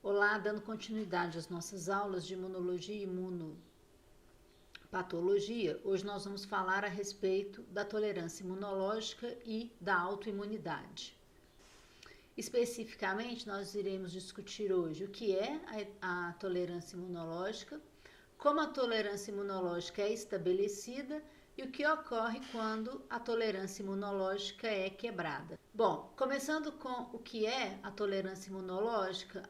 Olá, dando continuidade às nossas aulas de imunologia e imunopatologia, hoje nós vamos falar a respeito da tolerância imunológica e da autoimunidade. Especificamente, nós iremos discutir hoje o que é a tolerância imunológica, como a tolerância imunológica é estabelecida e o que ocorre quando a tolerância imunológica é quebrada. Bom, começando com o que é a tolerância imunológica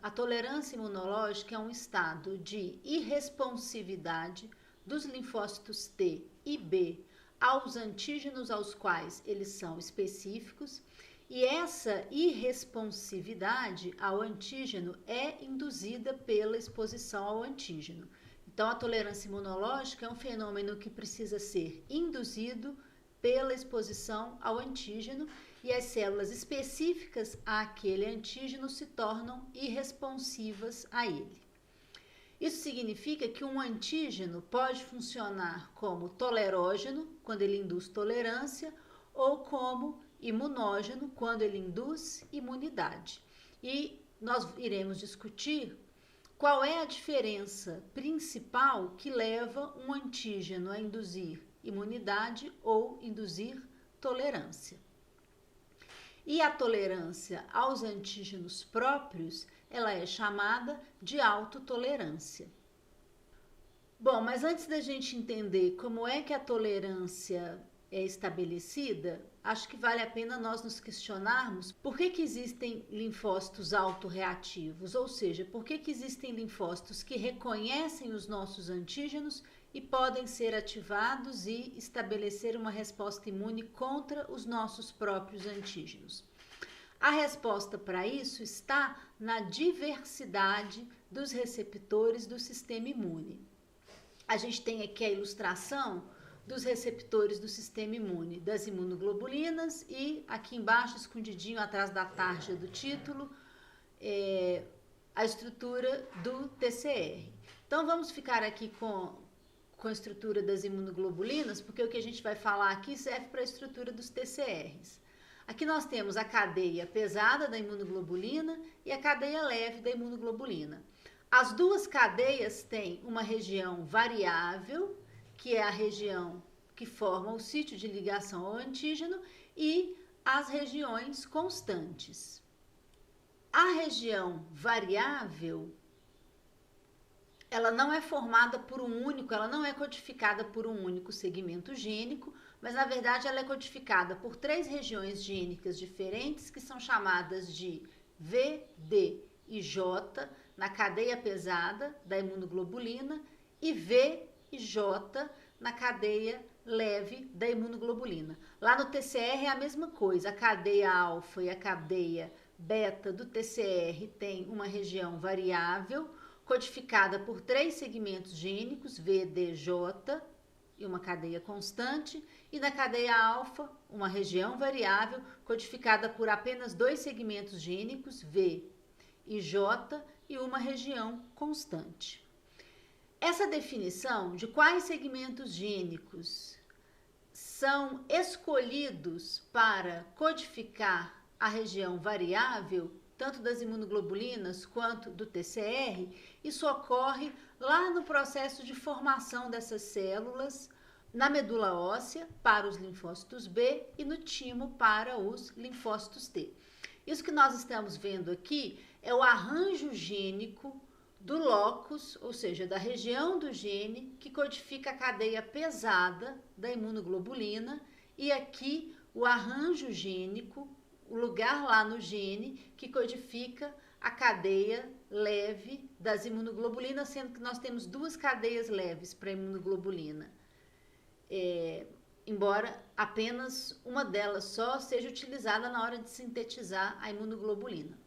é um estado de irresponsividade dos linfócitos T e B aos antígenos aos quais eles são específicos, e essa irresponsividade ao antígeno é induzida pela exposição ao antígeno. Então, a tolerância imunológica é um fenômeno que precisa ser induzido pela exposição ao antígeno e as células específicas àquele antígeno se tornam irresponsivas a ele. Isso significa que um antígeno pode funcionar como tolerógeno, quando ele induz tolerância, ou como imunógeno, quando ele induz imunidade. E nós iremos discutir qual é a diferença principal que leva um antígeno a induzir imunidade ou induzir tolerância. E a tolerância aos antígenos próprios, ela é chamada de autotolerância. Bom, mas antes da gente entender como é que a tolerância é estabelecida, acho que vale a pena nós nos questionarmos por que existem linfócitos autorreativos, ou seja, por que existem linfócitos que reconhecem os nossos antígenos e podem ser ativados e estabelecer uma resposta imune contra os nossos próprios antígenos. A resposta para isso está na diversidade dos receptores do sistema imune. A gente tem aqui a ilustração dos receptores do sistema imune, das imunoglobulinas, e aqui embaixo, escondidinho atrás da tarja do título, a estrutura do TCR. Então, vamos ficar aqui com a estrutura das imunoglobulinas, porque o que a gente vai falar aqui serve para a estrutura dos TCRs. Aqui nós temos a cadeia pesada da imunoglobulina e a cadeia leve da imunoglobulina. As duas cadeias têm uma região variável, que é a região que forma o sítio de ligação ao antígeno, e as regiões constantes. A região variável, ela não é formada por ela não é codificada por um único segmento gênico, mas na verdade ela é codificada por 3 regiões gênicas diferentes, que são chamadas de V, D e J, na cadeia pesada da imunoglobulina, e V e J na cadeia leve da imunoglobulina. Lá no TCR é a mesma coisa, a cadeia alfa e a cadeia beta do TCR tem uma região variável, codificada por 3 segmentos gênicos, V, D, J, e uma cadeia constante, e na cadeia alfa, uma região variável, codificada por apenas 2 segmentos gênicos, V e J, e uma região constante. Essa definição de quais segmentos gênicos são escolhidos para codificar a região variável, tanto das imunoglobulinas quanto do TCR, isso ocorre lá no processo de formação dessas células, na medula óssea para os linfócitos B e no timo para os linfócitos T. Isso que nós estamos vendo aqui é o arranjo gênico do locus, ou seja, da região do gene que codifica a cadeia pesada da imunoglobulina, e aqui o arranjo gênico, o lugar lá no gene que codifica a cadeia leve das imunoglobulinas, sendo que nós temos 2 cadeias leves para a imunoglobulina, embora apenas uma delas só seja utilizada na hora de sintetizar a imunoglobulina.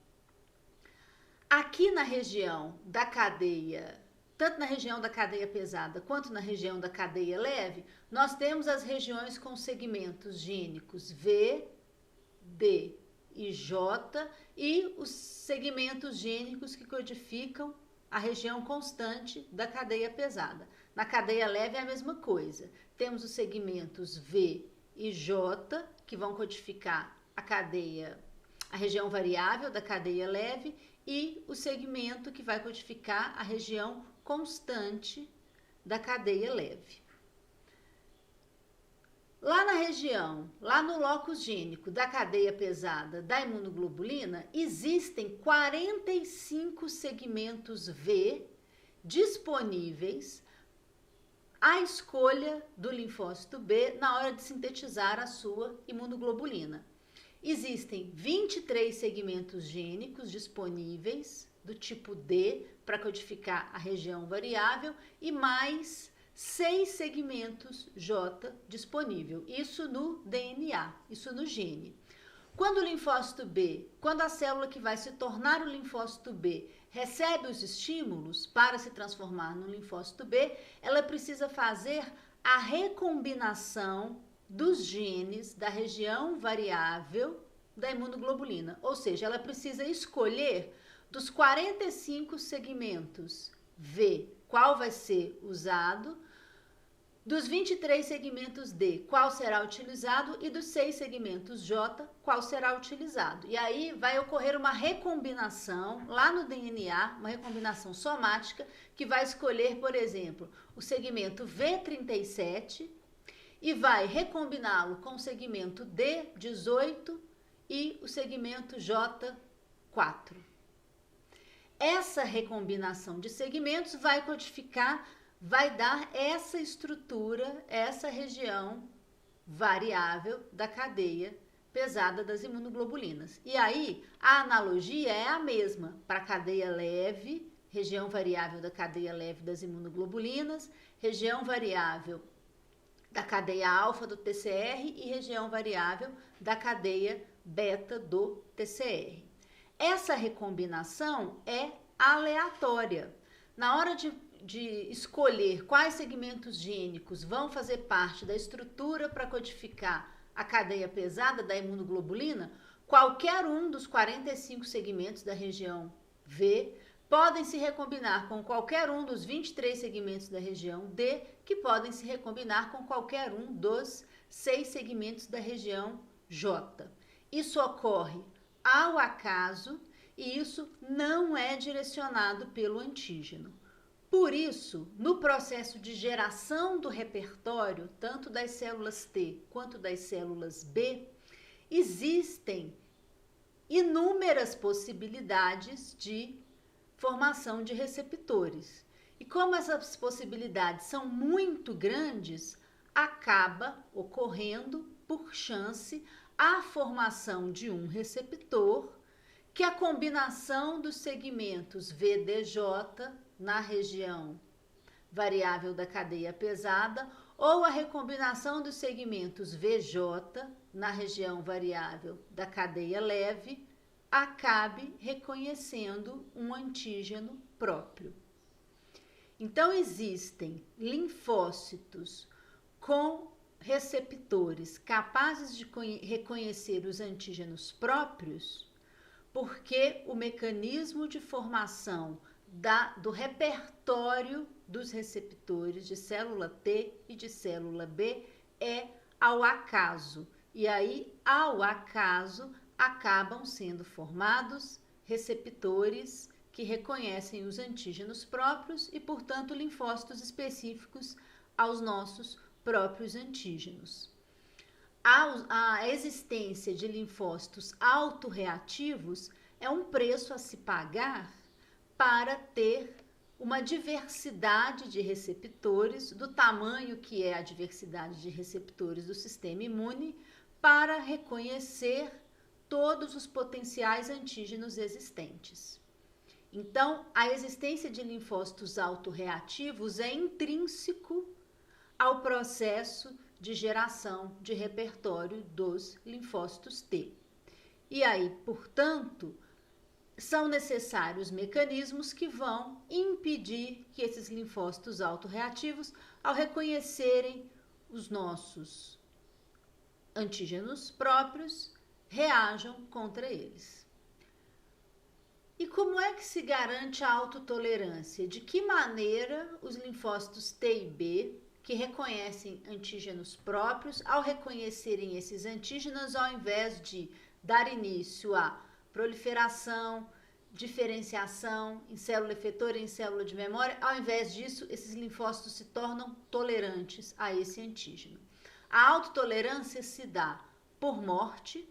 Aqui na região da cadeia, tanto na região da cadeia pesada quanto na região da cadeia leve, nós temos as regiões com segmentos gênicos V, D e J e os segmentos gênicos que codificam a região constante da cadeia pesada. Na cadeia leve é a mesma coisa. Temos os segmentos V e J, que vão codificar a cadeia a região variável da cadeia leve e o segmento que vai codificar a região constante da cadeia leve. Lá na região, lá no locus gênico da cadeia pesada da imunoglobulina, existem 45 segmentos V disponíveis à escolha do linfócito B na hora de sintetizar a sua imunoglobulina. Existem 23 segmentos gênicos disponíveis do tipo D para codificar a região variável e mais 6 segmentos J disponível, isso no DNA, isso no gene. Quando o linfócito B, quando a célula que vai se tornar o linfócito B recebe os estímulos para se transformar no linfócito B, ela precisa fazer a recombinação dos genes da região variável da imunoglobulina, ou seja, ela precisa escolher dos 45 segmentos V, qual vai ser usado, dos 23 segmentos D, qual será utilizado, e dos 6 segmentos J, qual será utilizado. E aí vai ocorrer uma recombinação lá no DNA, uma recombinação somática, que vai escolher, por exemplo, o segmento V37 e vai recombiná-lo com o segmento D18 e o segmento J4. Essa recombinação de segmentos vai codificar, vai dar essa estrutura, essa região variável da cadeia pesada das imunoglobulinas. E aí, a analogia é a mesma para a cadeia leve, região variável da cadeia leve das imunoglobulinas, região variável da cadeia alfa do TCR e região variável da cadeia beta do TCR. Essa recombinação é aleatória. Na hora de escolher quais segmentos gênicos vão fazer parte da estrutura para codificar a cadeia pesada da imunoglobulina, qualquer um dos 45 segmentos da região V podem se recombinar com qualquer um dos 23 segmentos da região D, que podem se recombinar com qualquer um dos 6 segmentos da região J. Isso ocorre ao acaso e isso não é direcionado pelo antígeno. Por isso, no processo de geração do repertório, tanto das células T quanto das células B, existem inúmeras possibilidades de formação de receptores. E como essas possibilidades são muito grandes, acaba ocorrendo, por chance, a formação de um receptor que a combinação dos segmentos VDJ na região variável da cadeia pesada ou a recombinação dos segmentos VJ na região variável da cadeia leve acabe reconhecendo um antígeno próprio. Então, existem linfócitos com receptores capazes de reconhecer os antígenos próprios, porque o mecanismo de formação do repertório dos receptores de célula T e de célula B é ao acaso. E aí, ao acaso, acabam sendo formados receptores que reconhecem os antígenos próprios e, portanto, linfócitos específicos aos nossos próprios antígenos. A existência de linfócitos autorreativos é um preço a se pagar para ter uma diversidade de receptores, do tamanho que é a diversidade de receptores do sistema imune, para reconhecer todos os potenciais antígenos existentes. Então, a existência de linfócitos autorreativos é intrínseco ao processo de geração de repertório dos linfócitos T. E aí, portanto, são necessários mecanismos que vão impedir que esses linfócitos autorreativos, ao reconhecerem os nossos antígenos próprios, reajam contra eles. E como é que se garante a autotolerância? De que maneira os linfócitos T e B, que reconhecem antígenos próprios, ao reconhecerem esses antígenos, ao invés de dar início à proliferação, diferenciação em célula efetora e em célula de memória. Ao invés disso, esses linfócitos se tornam tolerantes a esse antígeno. A autotolerância se dá por morte,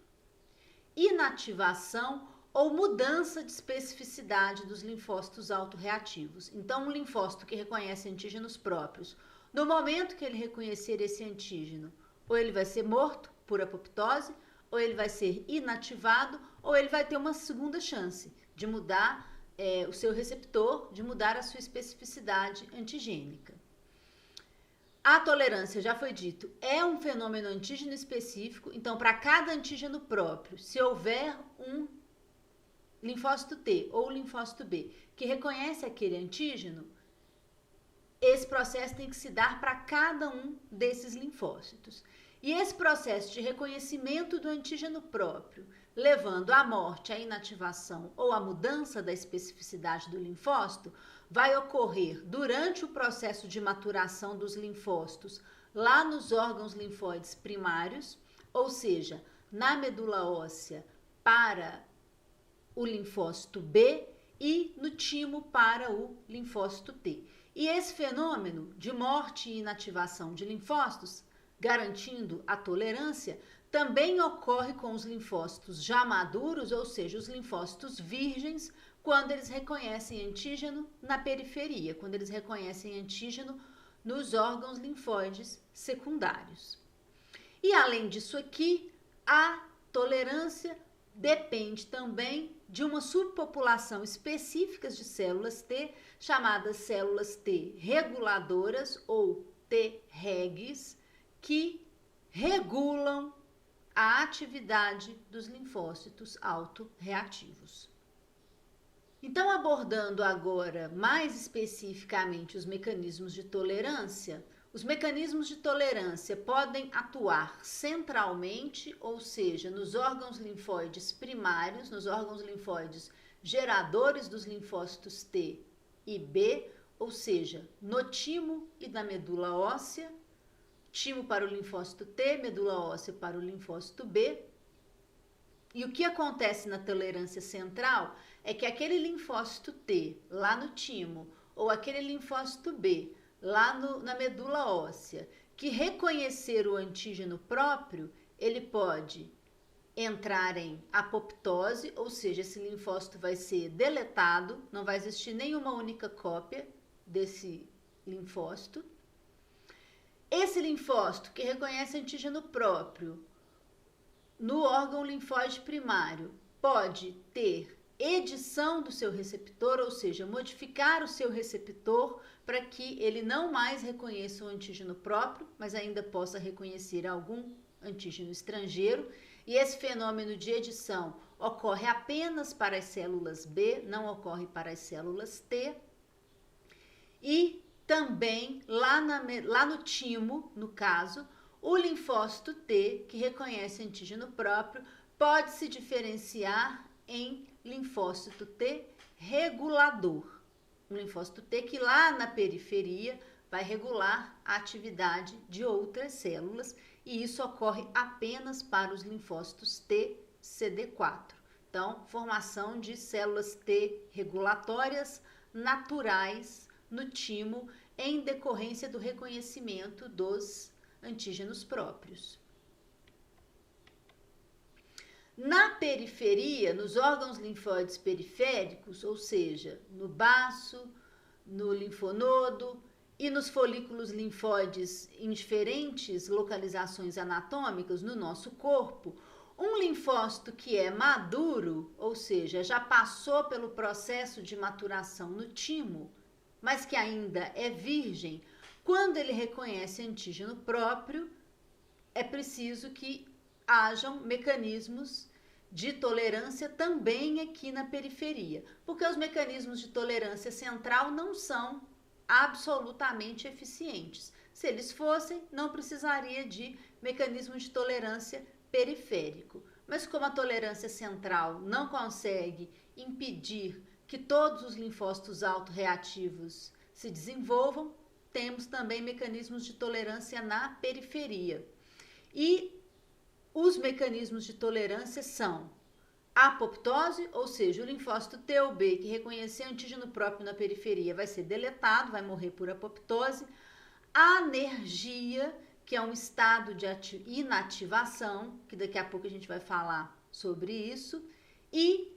inativação ou mudança de especificidade dos linfócitos autorreativos. Então, um linfócito que reconhece antígenos próprios, no momento que ele reconhecer esse antígeno, ou ele vai ser morto por apoptose, ou ele vai ser inativado, ou ele vai ter uma segunda chance de mudar o seu receptor, de mudar a sua especificidade antigênica. A tolerância, já foi dito, é um fenômeno antígeno específico. Então, para cada antígeno próprio, se houver um linfócito T ou linfócito B que reconhece aquele antígeno, esse processo tem que se dar para cada um desses linfócitos. E esse processo de reconhecimento do antígeno próprio, levando à morte, à inativação ou à mudança da especificidade do linfócito, vai ocorrer durante o processo de maturação dos linfócitos lá nos órgãos linfóides primários, ou seja, na medula óssea para o linfócito B e no timo para o linfócito T. E esse fenômeno de morte e inativação de linfócitos, garantindo a tolerância, também ocorre com os linfócitos já maduros, ou seja, os linfócitos virgens, quando eles reconhecem antígeno na periferia, quando eles reconhecem antígeno nos órgãos linfóides secundários. E além disso aqui, a tolerância depende também de uma subpopulação específica de células T, chamadas células T reguladoras ou T-regs, que regulam a atividade dos linfócitos autorreativos. Então, abordando agora mais especificamente os mecanismos de tolerância, os mecanismos de tolerância podem atuar centralmente, ou seja, nos órgãos linfóides primários, nos órgãos linfóides geradores dos linfócitos T e B, ou seja, no timo e na medula óssea, timo para o linfócito T, medula óssea para o linfócito B. E o que acontece na tolerância central é que aquele linfócito T lá no timo ou aquele linfócito B lá na medula óssea que reconhecer o antígeno próprio, ele pode entrar em apoptose, ou seja, esse linfócito vai ser deletado, não vai existir nenhuma única cópia desse linfócito. Esse linfócito que reconhece antígeno próprio no órgão linfóide primário pode ter edição do seu receptor, ou seja, modificar o seu receptor para que ele não mais reconheça o antígeno próprio, mas ainda possa reconhecer algum antígeno estrangeiro. E esse fenômeno de edição ocorre apenas para as células B, não ocorre para as células T. E também lá no timo, no caso, o linfócito T, que reconhece antígeno próprio, pode se diferenciar em linfócito T regulador. Um linfócito T que lá na periferia vai regular a atividade de outras células, e isso ocorre apenas para os linfócitos T CD4. Então, formação de células T regulatórias naturais no timo em decorrência do reconhecimento dos antígenos próprios. Na periferia, nos órgãos linfóides periféricos, ou seja, no baço, no linfonodo e nos folículos linfóides em diferentes localizações anatômicas no nosso corpo, um linfócito que é maduro, ou seja, já passou pelo processo de maturação no timo, mas que ainda é virgem, quando ele reconhece antígeno próprio, é preciso que hajam mecanismos de tolerância também aqui na periferia, porque os mecanismos de tolerância central não são absolutamente eficientes. Se eles fossem, não precisaria de mecanismo de tolerância periférico. Mas como a tolerância central não consegue impedir que todos os linfócitos autorreativos se desenvolvam, temos também mecanismos de tolerância na periferia. E os mecanismos de tolerância são a apoptose, ou seja, o linfócito T ou B que reconhecer antígeno próprio na periferia vai ser deletado, vai morrer por apoptose. A anergia, que é um estado de inativação, que daqui a pouco a gente vai falar sobre isso. E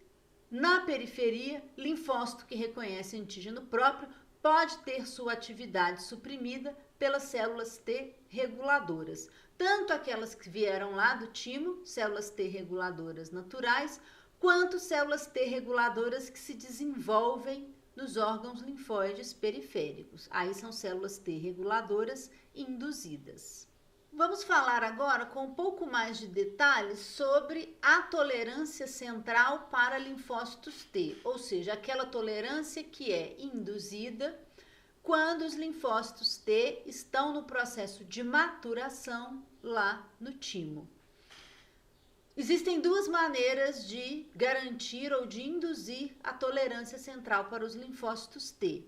na periferia, linfócito que reconhece antígeno próprio pode ter sua atividade suprimida pelas células T reguladoras, tanto aquelas que vieram lá do timo, células T reguladoras naturais, quanto células T reguladoras que se desenvolvem nos órgãos linfóides periféricos. Aí são células T reguladoras induzidas. Vamos falar agora com um pouco mais de detalhes sobre a tolerância central para linfócitos T, ou seja, aquela tolerância que é induzida quando os linfócitos T estão no processo de maturação lá no timo. Existem duas maneiras de garantir ou de induzir a tolerância central para os linfócitos T,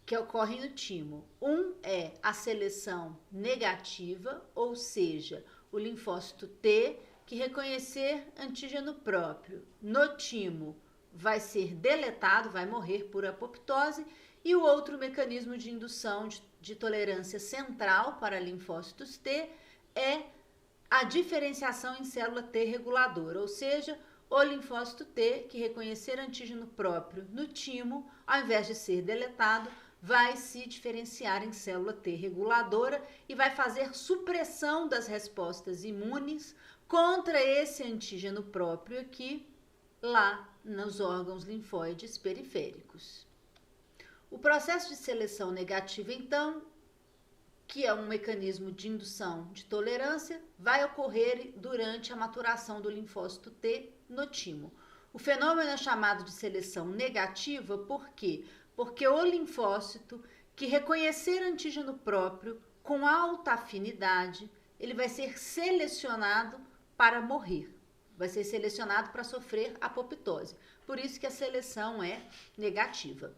que ocorrem no timo. Um é a seleção negativa, ou seja, o linfócito T que reconhecer antígeno próprio no timo vai ser deletado, vai morrer por apoptose. E o outro mecanismo de indução de tolerância central para linfócitos T é a diferenciação em célula T reguladora, ou seja, o linfócito T que reconhecer antígeno próprio no timo, ao invés de ser deletado, vai se diferenciar em célula T reguladora e vai fazer supressão das respostas imunes contra esse antígeno próprio aqui, lá nos órgãos linfóides periféricos. O processo de seleção negativa, então, que é um mecanismo de indução de tolerância, vai ocorrer durante a maturação do linfócito T no timo. O fenômeno é chamado de seleção negativa, por quê? Porque o linfócito que reconhecer antígeno próprio com alta afinidade, ele vai ser selecionado para morrer, vai ser selecionado para sofrer apoptose. Por isso que a seleção é negativa.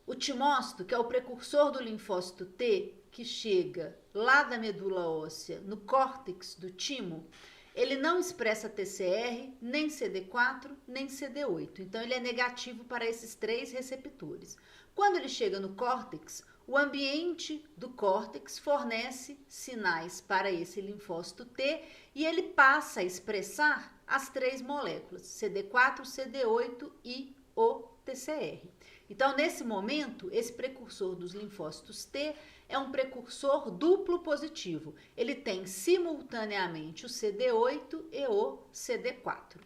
O timócito, que é o precursor do linfócito T, que chega lá da medula óssea, no córtex do timo, ele não expressa TCR, nem CD4, nem CD8. Então, ele é negativo para esses três receptores. Quando ele chega no córtex, o ambiente do córtex fornece sinais para esse linfócito T e ele passa a expressar as três moléculas, CD4, CD8 e o TCR. Então, nesse momento, esse precursor dos linfócitos T é um precursor duplo positivo. Ele tem simultaneamente o CD8 e o CD4.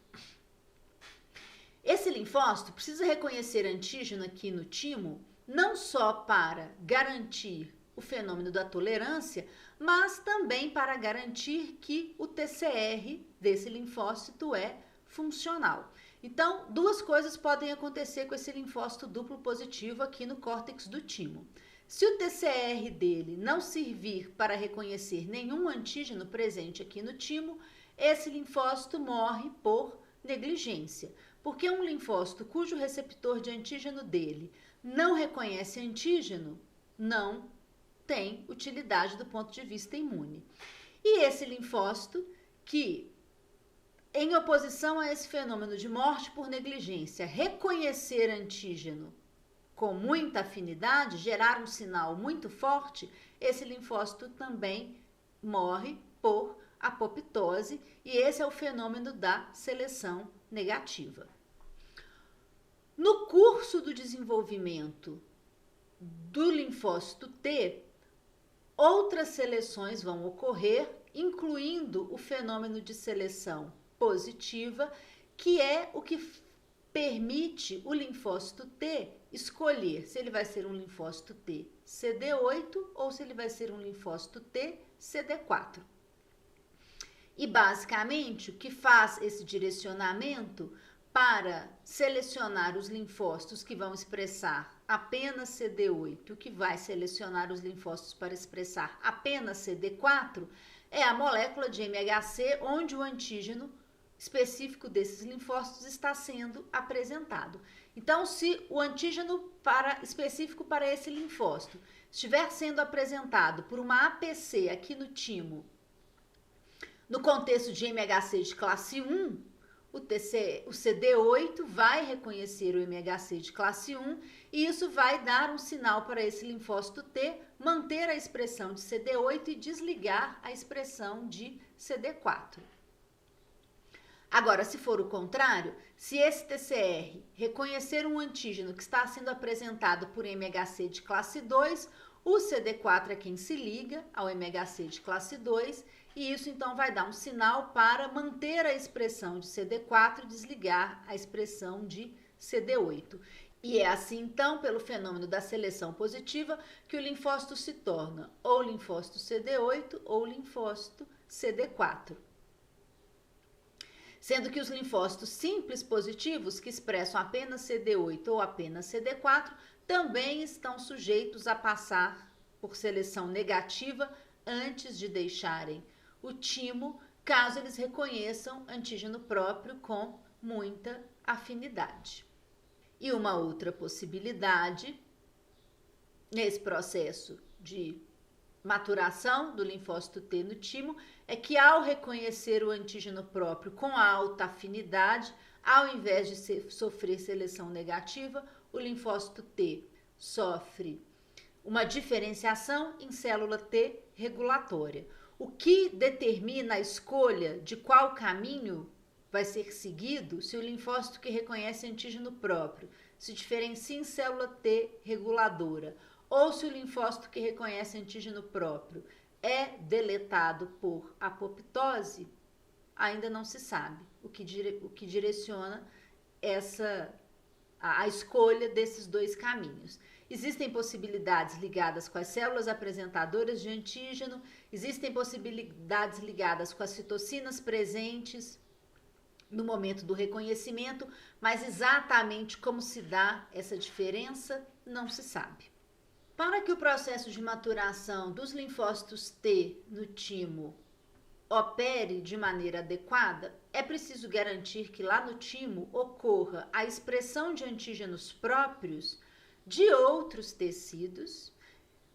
Esse linfócito precisa reconhecer antígeno aqui no timo, não só para garantir o fenômeno da tolerância, mas também para garantir que o TCR desse linfócito é funcional. Então, duas coisas podem acontecer com esse linfócito duplo positivo aqui no córtex do timo. Se o TCR dele não servir para reconhecer nenhum antígeno presente aqui no timo, esse linfócito morre por negligência, porque um linfócito cujo receptor de antígeno dele não reconhece antígeno, não tem utilidade do ponto de vista imune. E esse linfócito que, em oposição a esse fenômeno de morte por negligência, reconhecer antígeno com muita afinidade, gerar um sinal muito forte, esse linfócito também morre por apoptose, e esse é o fenômeno da seleção negativa. No curso do desenvolvimento do linfócito T, outras seleções vão ocorrer, incluindo o fenômeno de seleção positiva, que é o que permite o linfócito T escolher se ele vai ser um linfócito T CD8 ou se ele vai ser um linfócito T CD4. E basicamente o que faz esse direcionamento para selecionar os linfócitos que vão expressar apenas CD8, o que vai selecionar os linfócitos para expressar apenas CD4, é a molécula de MHC, onde o antígeno específico desses linfócitos está sendo apresentado. Então, se o antígeno específico para esse linfócito estiver sendo apresentado por uma APC aqui no timo, No contexto de MHC de classe 1, o CD8 vai reconhecer o MHC de classe 1 e isso vai dar um sinal para esse linfócito T manter a expressão de CD8 e desligar a expressão de CD4. Agora, se for o contrário, se esse TCR reconhecer um antígeno que está sendo apresentado por MHC de classe 2, o CD4 é quem se liga ao MHC de classe 2 e isso então vai dar um sinal para manter a expressão de CD4 e desligar a expressão de CD8. E é assim então, pelo fenômeno da seleção positiva, que o linfócito se torna ou linfócito CD8 ou linfócito CD4. Sendo que os linfócitos simples positivos, que expressam apenas CD8 ou apenas CD4, também estão sujeitos a passar por seleção negativa antes de deixarem o timo, caso eles reconheçam antígeno próprio com muita afinidade. E uma outra possibilidade, nesse processo de maturação do linfócito T no timo, é que ao reconhecer o antígeno próprio com alta afinidade, ao invés de sofrer seleção negativa, o linfócito T sofre uma diferenciação em célula T regulatória. O que determina a escolha de qual caminho vai ser seguido se o linfócito que reconhece antígeno próprio se diferencia em célula T reguladora ou se o linfócito que reconhece antígeno próprio é deletado por apoptose, ainda não se sabe o que direciona a escolha desses dois caminhos. Existem possibilidades ligadas com as células apresentadoras de antígeno, existem possibilidades ligadas com as citocinas presentes no momento do reconhecimento, mas exatamente como se dá essa diferença não se sabe. Para que o processo de maturação dos linfócitos T no timo opere de maneira adequada, é preciso garantir que lá no timo ocorra a expressão de antígenos próprios de outros tecidos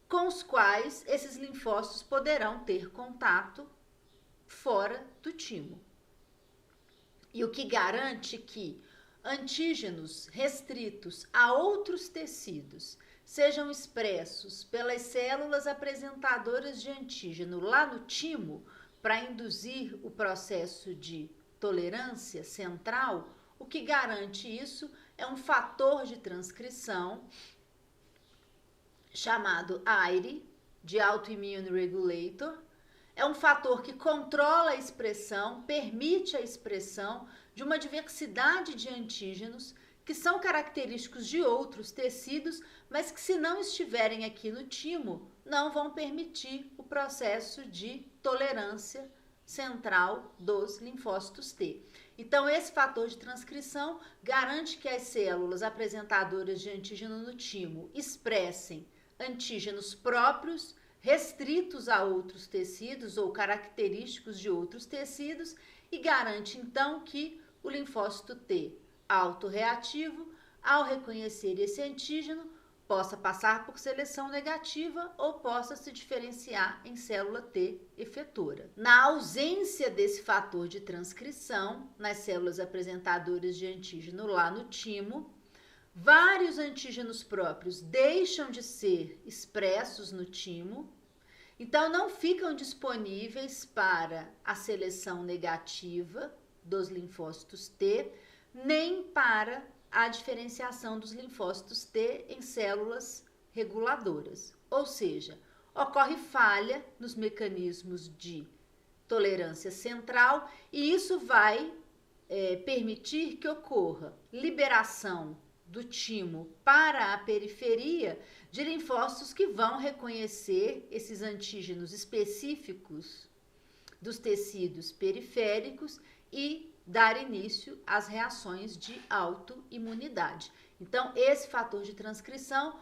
com os quais esses linfócitos poderão ter contato fora do timo. E o que garante que antígenos restritos a outros tecidos sejam expressos pelas células apresentadoras de antígeno lá no timo para induzir o processo de tolerância central, o que garante isso é um fator de transcrição chamado AIRE, de Autoimmune Regulator. É um fator que controla a expressão, permite a expressão de uma diversidade de antígenos que são característicos de outros tecidos, mas que se não estiverem aqui no timo, não vão permitir o processo de tolerância central dos linfócitos T. Então, esse fator de transcrição garante que as células apresentadoras de antígeno no timo expressem antígenos próprios, restritos a outros tecidos ou característicos de outros tecidos e garante, então, que o linfócito T autorreativo, ao reconhecer esse antígeno, possa passar por seleção negativa ou possa se diferenciar em célula T efetora. Na ausência desse fator de transcrição, nas células apresentadoras de antígeno lá no timo, vários antígenos próprios deixam de ser expressos no timo, então não ficam disponíveis para a seleção negativa dos linfócitos T, nem para a diferenciação dos linfócitos T em células reguladoras. Ou seja, ocorre falha nos mecanismos de tolerância central e isso vai permitir que ocorra liberação do timo para a periferia de linfócitos que vão reconhecer esses antígenos específicos dos tecidos periféricos e dar início às reações de autoimunidade. Então, esse fator de transcrição,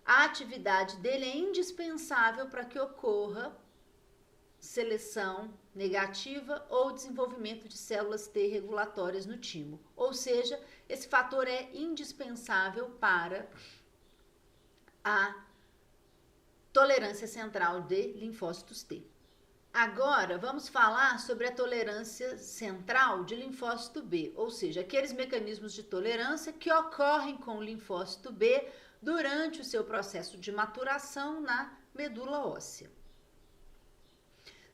a atividade dele é indispensável para que ocorra seleção negativa ou desenvolvimento de células T regulatórias no timo. Ou seja, esse fator é indispensável para a tolerância central de linfócitos T. Agora, vamos falar sobre a tolerância central de linfócito B, ou seja, aqueles mecanismos de tolerância que ocorrem com o linfócito B durante o seu processo de maturação na medula óssea.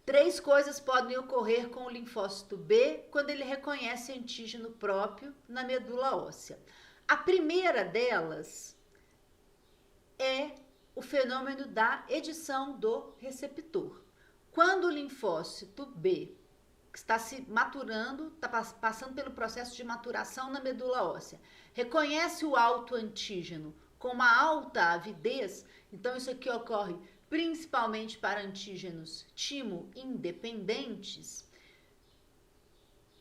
3 coisas podem ocorrer com o linfócito B quando ele reconhece antígeno próprio na medula óssea. A primeira delas é o fenômeno da edição do receptor. Quando o linfócito B está se maturando, está passando pelo processo de maturação na medula óssea, reconhece o autoantígeno com uma alta avidez, então isso aqui ocorre principalmente para antígenos timo-independentes,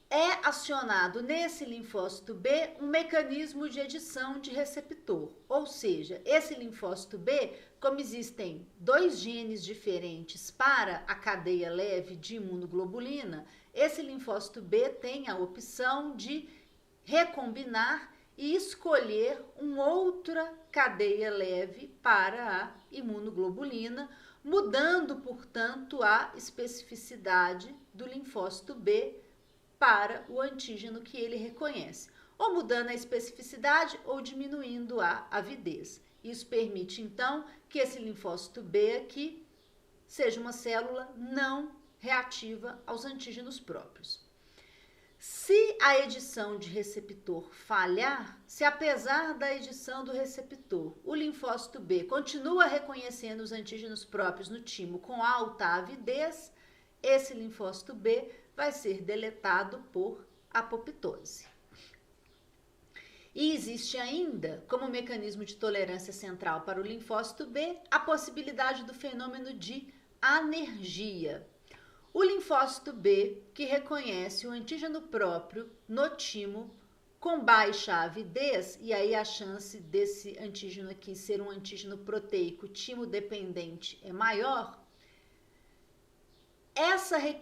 é acionado nesse linfócito B um mecanismo de edição de receptor, ou seja, esse linfócito B, como existem 2 genes diferentes para a cadeia leve de imunoglobulina, esse linfócito B tem a opção de recombinar e escolher uma outra cadeia leve para a imunoglobulina, mudando, portanto, a especificidade do linfócito B para o antígeno que ele reconhece, ou mudando a especificidade ou diminuindo a avidez. Isso permite, então, que esse linfócito B aqui seja uma célula não reativa aos antígenos próprios. Se a edição de receptor falhar, se apesar da edição do receptor, o linfócito B continua reconhecendo os antígenos próprios no timo com alta avidez, esse linfócito B vai ser deletado por apoptose. E existe ainda, como mecanismo de tolerância central para o linfócito B, a possibilidade do fenômeno de anergia. O linfócito B, que reconhece o antígeno próprio no timo com baixa avidez, e aí a chance desse antígeno aqui ser um antígeno proteico timo-dependente é maior,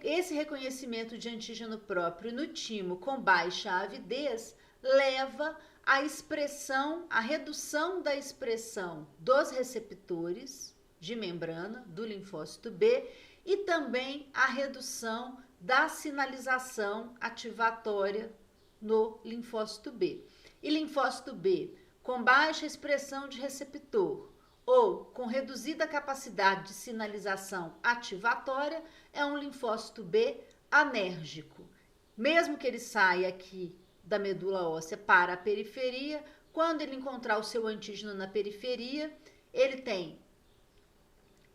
esse reconhecimento de antígeno próprio no timo com baixa avidez leva à expressão, à redução da expressão dos receptores de membrana do linfócito B e também à redução da sinalização ativatória no linfócito B. E linfócito B com baixa expressão de receptor ou com reduzida capacidade de sinalização ativatória é um linfócito B anérgico. Mesmo que ele saia aqui da medula óssea para a periferia, quando ele encontrar o seu antígeno na periferia, ele tem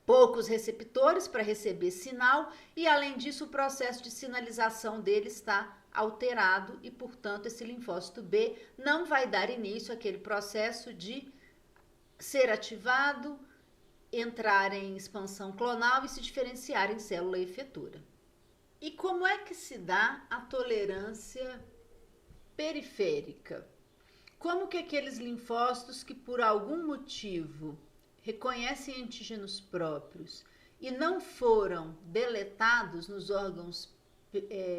poucos receptores para receber sinal e, além disso, o processo de sinalização dele está alterado e, portanto, esse linfócito B não vai dar início àquele processo de ser ativado, entrar em expansão clonal e se diferenciar em célula efetora. E como é que se dá a tolerância periférica? Como que aqueles linfócitos que por algum motivo reconhecem antígenos próprios e não foram deletados nos órgãos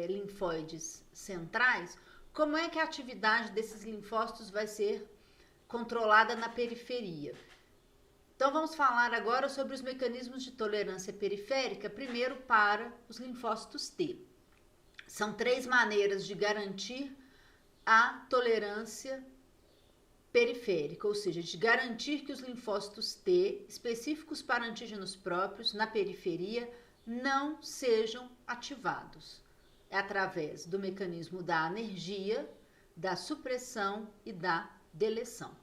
linfóides centrais, como é que a atividade desses linfócitos vai ser controlada na periferia? Então vamos falar agora sobre os mecanismos de tolerância periférica, primeiro para os linfócitos T. São 3 maneiras de garantir a tolerância periférica, ou seja, de garantir que os linfócitos T, específicos para antígenos próprios, na periferia, não sejam ativados. É através do mecanismo da anergia, da supressão e da deleção.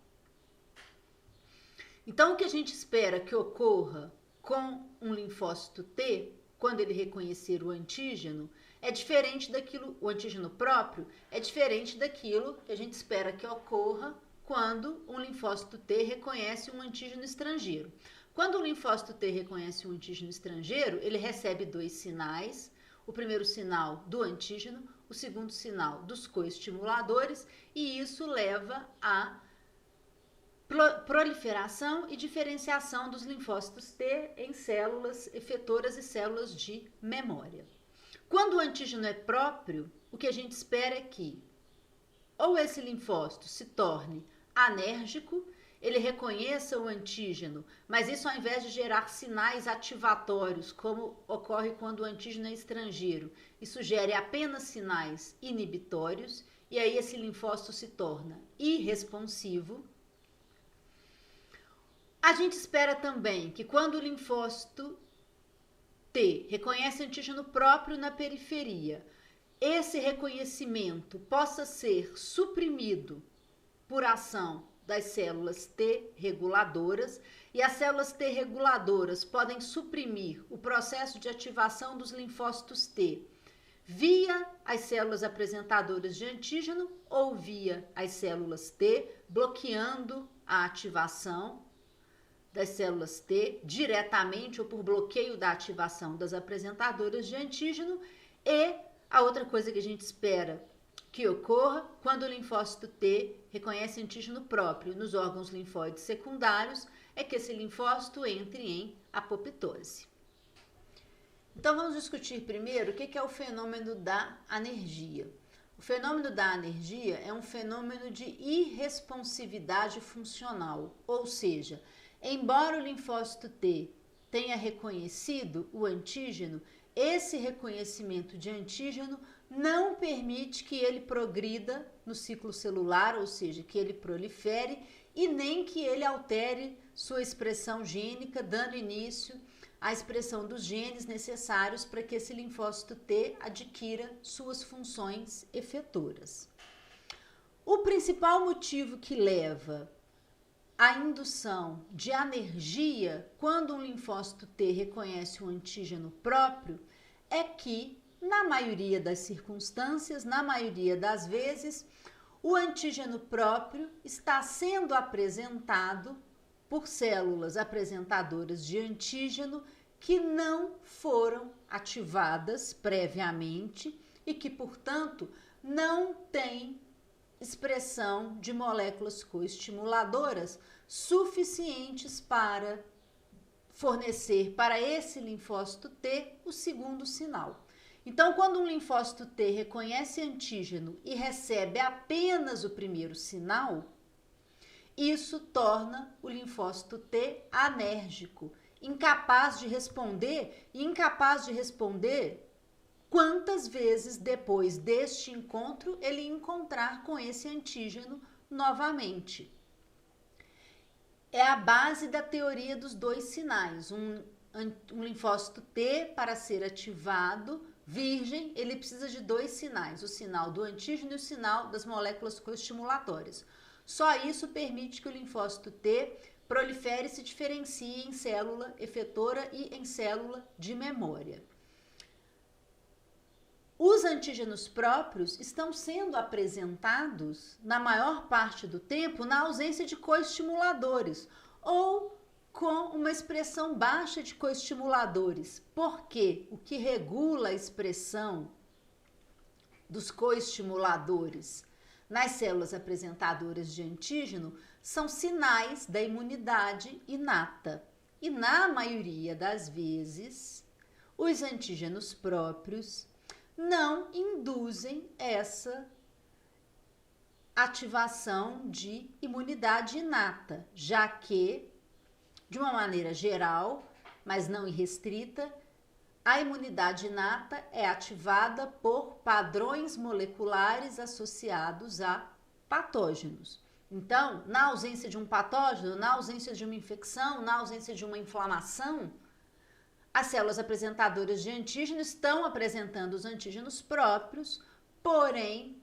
Então, o que a gente espera que ocorra com um linfócito T, quando ele reconhecer o antígeno, é diferente daquilo, o antígeno próprio é diferente daquilo que a gente espera que ocorra quando um linfócito T reconhece um antígeno estrangeiro. Quando o linfócito T reconhece um antígeno estrangeiro, ele recebe 2 sinais. O primeiro sinal do antígeno, o segundo sinal dos coestimuladores, e isso leva à proliferação e diferenciação dos linfócitos T em células efetoras e células de memória. Quando o antígeno é próprio, o que a gente espera é que ou esse linfócito se torne anérgico ele reconheça o antígeno, mas isso ao invés de gerar sinais ativatórios, como ocorre quando o antígeno é estrangeiro, isso gere apenas sinais inibitórios, e aí esse linfócito se torna irresponsivo. A gente espera também que quando o linfócito T reconhece antígeno próprio na periferia, esse reconhecimento possa ser suprimido por ação das células T reguladoras, e as células T reguladoras podem suprimir o processo de ativação dos linfócitos T via as células apresentadoras de antígeno ou via as células T, bloqueando a ativação das células T diretamente ou por bloqueio da ativação das apresentadoras de antígeno. E a outra coisa que a gente espera que ocorra quando o linfócito T reconhece antígeno próprio nos órgãos linfóides secundários é que esse linfócito entre em apoptose. Então vamos discutir primeiro o que é o fenômeno da anergia. O fenômeno da anergia é um fenômeno de irresponsividade funcional, ou seja, embora o linfócito T tenha reconhecido o antígeno, esse reconhecimento de antígeno não permite que ele progrida no ciclo celular, ou seja, que ele prolifere, e nem que ele altere sua expressão gênica, dando início à expressão dos genes necessários para que esse linfócito T adquira suas funções efetoras. O principal motivo que leva à indução de anergia quando um linfócito T reconhece um antígeno próprio é que, na maioria das circunstâncias, na maioria das vezes, o antígeno próprio está sendo apresentado por células apresentadoras de antígeno que não foram ativadas previamente e que, portanto, não têm expressão de moléculas coestimuladoras suficientes para fornecer para esse linfócito T o segundo sinal. Então, quando um linfócito T reconhece antígeno e recebe apenas o primeiro sinal, isso torna o linfócito T anérgico, incapaz de responder quantas vezes depois deste encontro ele encontrar com esse antígeno novamente. É a base da teoria dos dois sinais. Um linfócito T, para ser ativado, virgem, ele precisa de dois sinais, o sinal do antígeno e o sinal das moléculas coestimulatórias. Só isso permite que o linfócito T prolifere e se diferencie em célula efetora e em célula de memória. Os antígenos próprios estão sendo apresentados, na maior parte do tempo, na ausência de coestimuladores ou com uma expressão baixa de coestimuladores, porque o que regula a expressão dos coestimuladores nas células apresentadoras de antígeno são sinais da imunidade inata. E na maioria das vezes, os antígenos próprios não induzem essa ativação de imunidade inata, já que, de uma maneira geral, mas não irrestrita, a imunidade inata é ativada por padrões moleculares associados a patógenos. Então, na ausência de um patógeno, na ausência de uma infecção, na ausência de uma inflamação, as células apresentadoras de antígeno estão apresentando os antígenos próprios, porém,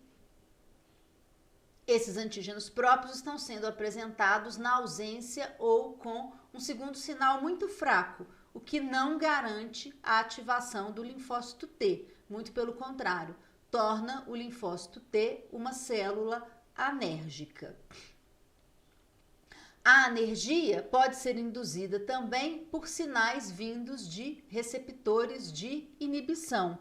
esses antígenos próprios estão sendo apresentados na ausência ou com um segundo sinal muito fraco, o que não garante a ativação do linfócito T. Muito pelo contrário, torna o linfócito T uma célula anérgica. A anergia pode ser induzida também por sinais vindos de receptores de inibição.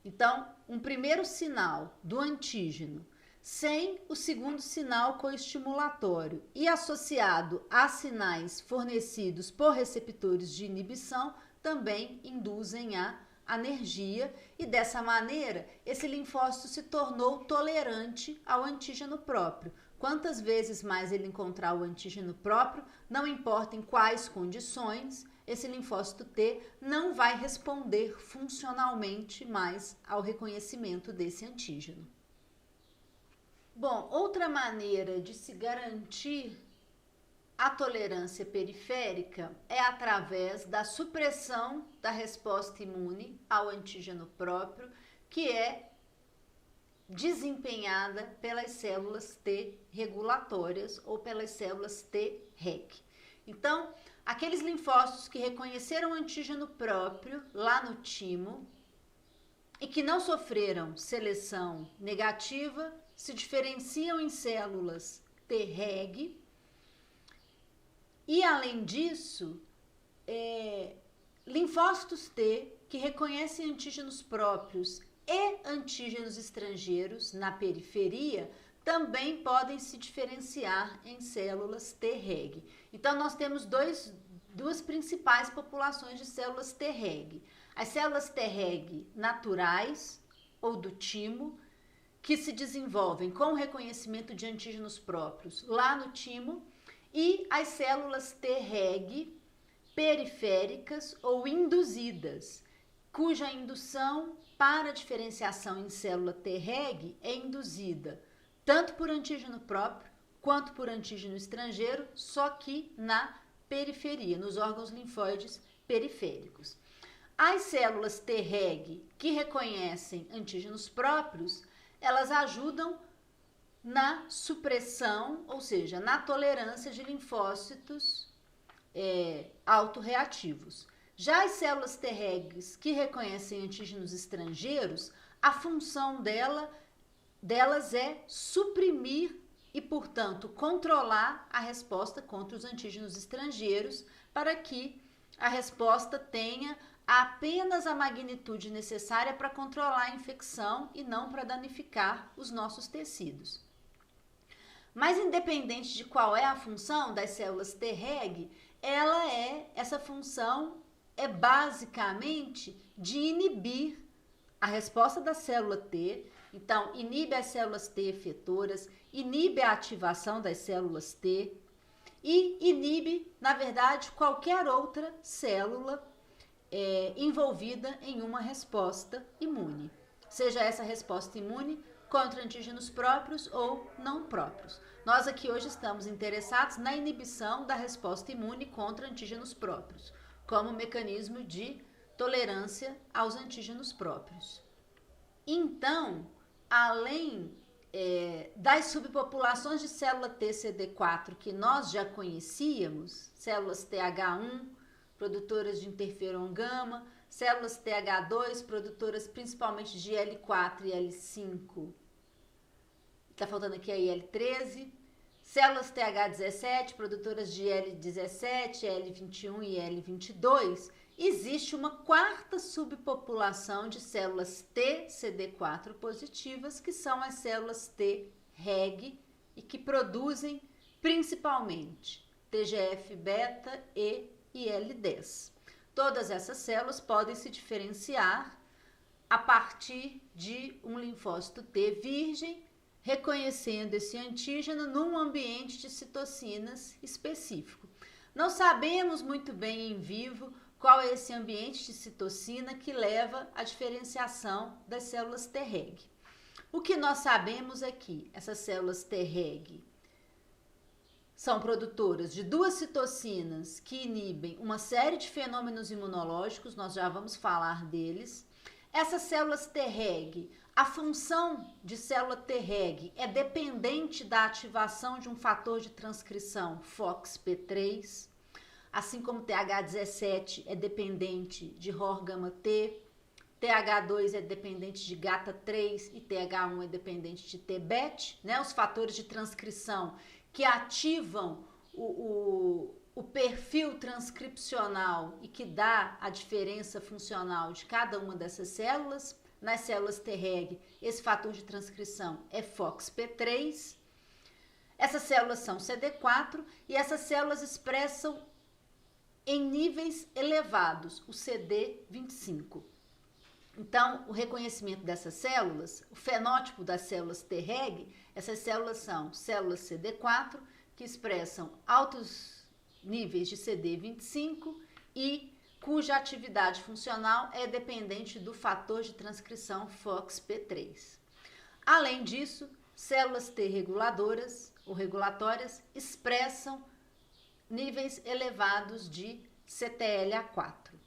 Então, um primeiro sinal do antígeno sem o segundo sinal coestimulatório e associado a sinais fornecidos por receptores de inibição também induzem a anergia, e dessa maneira esse linfócito se tornou tolerante ao antígeno próprio, Quantas vezes mais ele encontrar o antígeno próprio, não importa em quais condições, esse linfócito T não vai responder funcionalmente mais ao reconhecimento desse antígeno. Bom, outra maneira de se garantir a tolerância periférica é através da supressão da resposta imune ao antígeno próprio, que é desempenhada pelas células T regulatórias ou pelas células T reg. Então, aqueles linfócitos que reconheceram o antígeno próprio lá no timo e que não sofreram seleção negativa se diferenciam em células T reg. E, além disso, linfócitos T que reconhecem antígenos próprios e antígenos estrangeiros na periferia também podem se diferenciar em células T reg. Então, nós temos duas principais populações de células T reg. As células T reg naturais ou do timo, que se desenvolvem com o reconhecimento de antígenos próprios lá no timo, e as células T reg periféricas ou induzidas, cuja indução para diferenciação em célula T reg é induzida tanto por antígeno próprio quanto por antígeno estrangeiro, só que na periferia, nos órgãos linfóides periféricos. As células T reg que reconhecem antígenos próprios, elas ajudam na supressão, ou seja, na tolerância de linfócitos autorreativos. Já as células T regs que reconhecem antígenos estrangeiros, a função delas é suprimir e, portanto, controlar a resposta contra os antígenos estrangeiros para que a resposta tenha apenas a magnitude necessária para controlar a infecção e não para danificar os nossos tecidos. Mas independente de qual é a função das células T reg, essa função é basicamente de inibir a resposta da célula T. Então, inibe as células T efetoras, inibe a ativação das células T e inibe, na verdade, qualquer outra célula envolvida em uma resposta imune. Seja essa resposta imune contra antígenos próprios ou não próprios. Nós aqui hoje estamos interessados na inibição da resposta imune contra antígenos próprios, como mecanismo de tolerância aos antígenos próprios. Então, além das subpopulações de célula T CD4 que nós já conhecíamos, células TH1, produtoras de interferon gama, células TH2, produtoras principalmente de L4 e L5, está faltando aqui a IL-13, células TH17, produtoras de L17, L21 e L22, existe uma quarta subpopulação de células T CD4 positivas, que são as células T reg e que produzem principalmente TGF-beta e IL-10. Todas essas células podem se diferenciar a partir de um linfócito T virgem, reconhecendo esse antígeno num ambiente de citocinas específico. Não sabemos muito bem em vivo qual é esse ambiente de citocina que leva à diferenciação das células T reg. O que nós sabemos é que essas células T reg são produtoras de duas citocinas que inibem uma série de fenômenos imunológicos, nós já vamos falar deles. Essas células T reg, a função de célula T reg é dependente da ativação de um fator de transcrição FOXP3, assim como TH17 é dependente de ROR gama T, TH2 é dependente de GATA3 e TH1 é dependente de TBET, né? Os fatores de transcrição que ativam o perfil transcripcional e que dá a diferença funcional de cada uma dessas células. Nas células T reg, esse fator de transcrição é FOXP3. Essas células são CD4 e essas células expressam em níveis elevados o CD25. Então, o reconhecimento dessas células, o fenótipo das células Treg, essas células são células CD4, que expressam altos níveis de CD25 e cuja atividade funcional é dependente do fator de transcrição FOXP3. Além disso, células T reguladoras ou regulatórias expressam níveis elevados de CTLA4.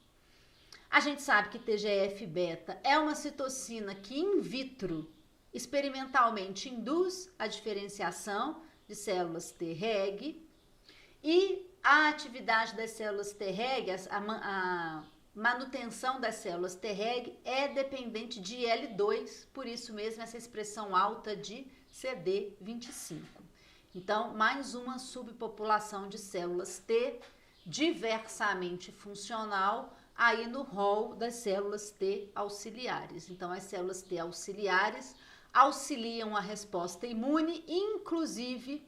A gente sabe que TGF-beta é uma citocina que in vitro experimentalmente induz a diferenciação de células Treg e a atividade das células Treg, a manutenção das células Treg é dependente de IL-2, por isso mesmo essa expressão alta de CD25. Então, mais uma subpopulação de células T diversamente funcional aí no rol das células T auxiliares. Então, as células T auxiliares auxiliam a resposta imune, inclusive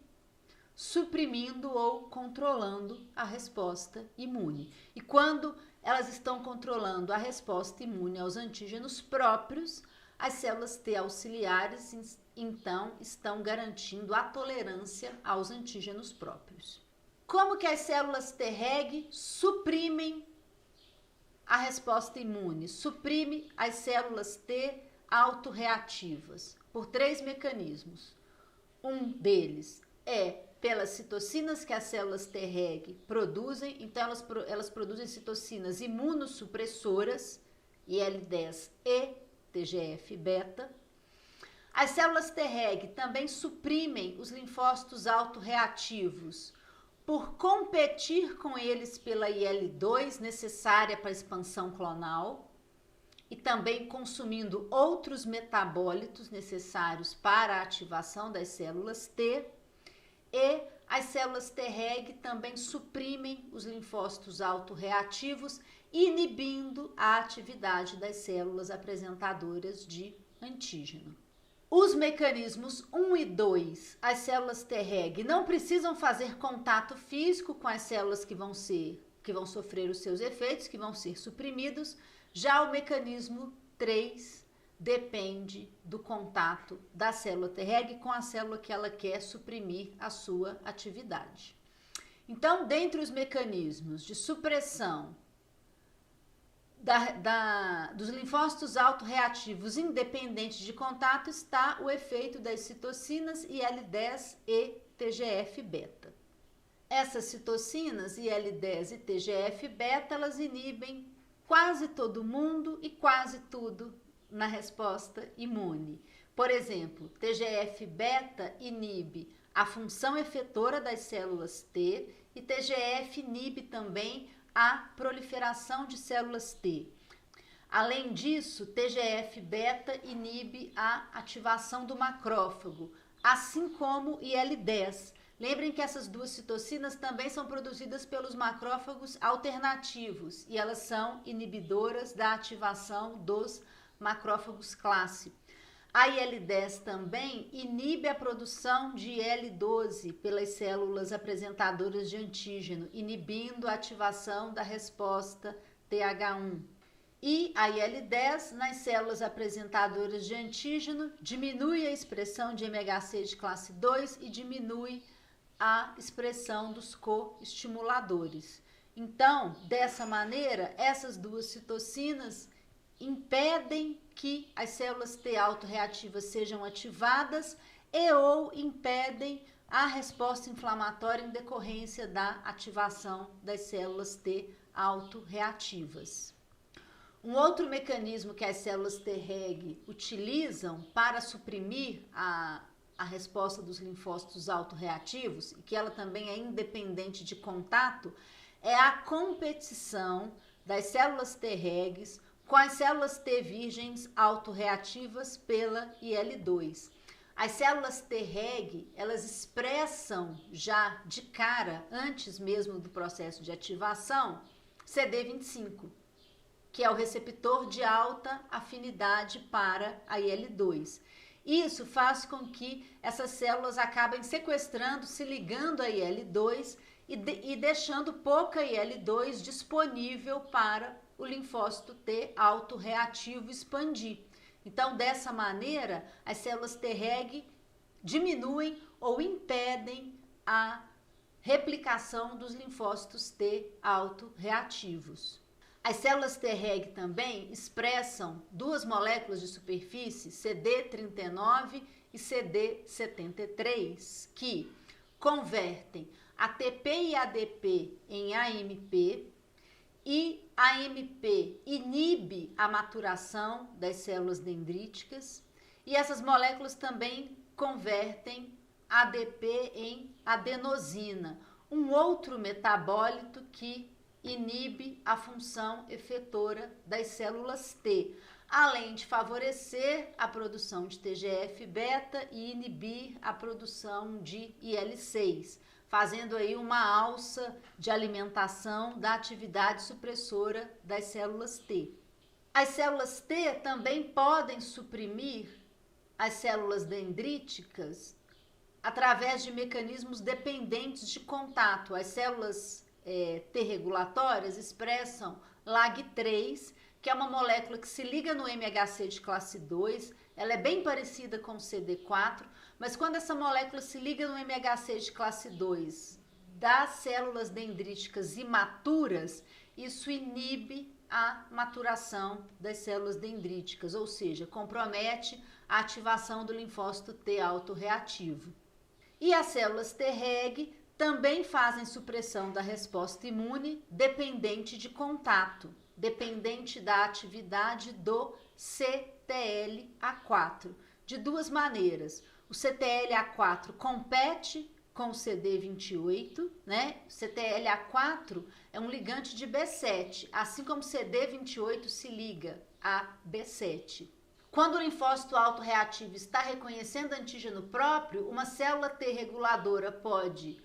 suprimindo ou controlando a resposta imune. E quando elas estão controlando a resposta imune aos antígenos próprios, as células T auxiliares, então, estão garantindo a tolerância aos antígenos próprios. Como que as células Treg suprimem a resposta imune? Suprime as células T autorreativas por 3 mecanismos. Um deles é pelas citocinas que as células Treg produzem, então elas produzem citocinas imunossupressoras, IL-10 e TGF-beta. As células Treg também suprimem os linfócitos autorreativos por competir com eles pela IL-2 necessária para a expansão clonal e também consumindo outros metabólitos necessários para a ativação das células T. E as células Treg também suprimem os linfócitos autorreativos, inibindo a atividade das células apresentadoras de antígeno. Os mecanismos 1 e 2, as células Treg não precisam fazer contato físico com as células que vão sofrer os seus efeitos, que vão ser suprimidos. Já o mecanismo 3 depende do contato da célula Treg com a célula que ela quer suprimir a sua atividade. Então, dentre os mecanismos de supressão dos linfócitos autorreativos independentes de contato está o efeito das citocinas IL-10 e TGF-beta. Essas citocinas IL-10 e TGF-beta, elas inibem quase todo mundo e quase tudo na resposta imune. Por exemplo, TGF-beta inibe a função efetora das células T e TGF inibe também a proliferação de células T. Além disso, TGF-beta inibe a ativação do macrófago, assim como IL-10. Lembrem que essas duas citocinas também são produzidas pelos macrófagos alternativos e elas são inibidoras da ativação dos macrófagos classe. A IL-10 também inibe a produção de IL-12 pelas células apresentadoras de antígeno, inibindo a ativação da resposta TH1. E a IL-10 nas células apresentadoras de antígeno diminui a expressão de MHC de classe 2 e diminui a expressão dos coestimuladores. Então, dessa maneira, essas duas citocinas impedem que as células T autorreativas sejam ativadas e ou impedem a resposta inflamatória em decorrência da ativação das células T autorreativas. Um outro mecanismo que as células Treg utilizam para suprimir a resposta dos linfócitos autorreativos, e que ela também é independente de contato, é a competição das células Tregs com as células T virgens autorreativas pela IL-2. As células Treg, elas expressam já de cara, antes mesmo do processo de ativação, CD25, que é o receptor de alta afinidade para a IL-2. Isso faz com que essas células acabem sequestrando, se ligando a IL-2 e deixando pouca IL-2 disponível para o linfócito T autorreativo expandir. Então, dessa maneira, as células Treg diminuem ou impedem a replicação dos linfócitos T autorreativos. As células Treg também expressam duas moléculas de superfície, CD39 e CD73, que convertem ATP e ADP em AMP, e a AMP inibe a maturação das células dendríticas, e essas moléculas também convertem ADP em adenosina, um outro metabólito que inibe a função efetora das células T, além de favorecer a produção de TGF-beta e inibir a produção de IL-6, fazendo aí uma alça de alimentação da atividade supressora das células T. As células T também podem suprimir as células dendríticas através de mecanismos dependentes de contato. As células T regulatórias expressam LAG3, que é uma molécula que se liga no MHC de classe 2, ela é bem parecida com o CD4, mas quando essa molécula se liga no MHC de classe 2 das células dendríticas imaturas, isso inibe a maturação das células dendríticas, ou seja, compromete a ativação do linfócito T autorreativo. E as células Treg também fazem supressão da resposta imune dependente de contato, dependente da atividade do CTLA4, de duas maneiras. O CTLA4 compete com o CD28, né? O CTLA4 é um ligante de B7, assim como o CD28 se liga a B7. Quando o linfócito autorreativo está reconhecendo antígeno próprio, uma célula T reguladora pode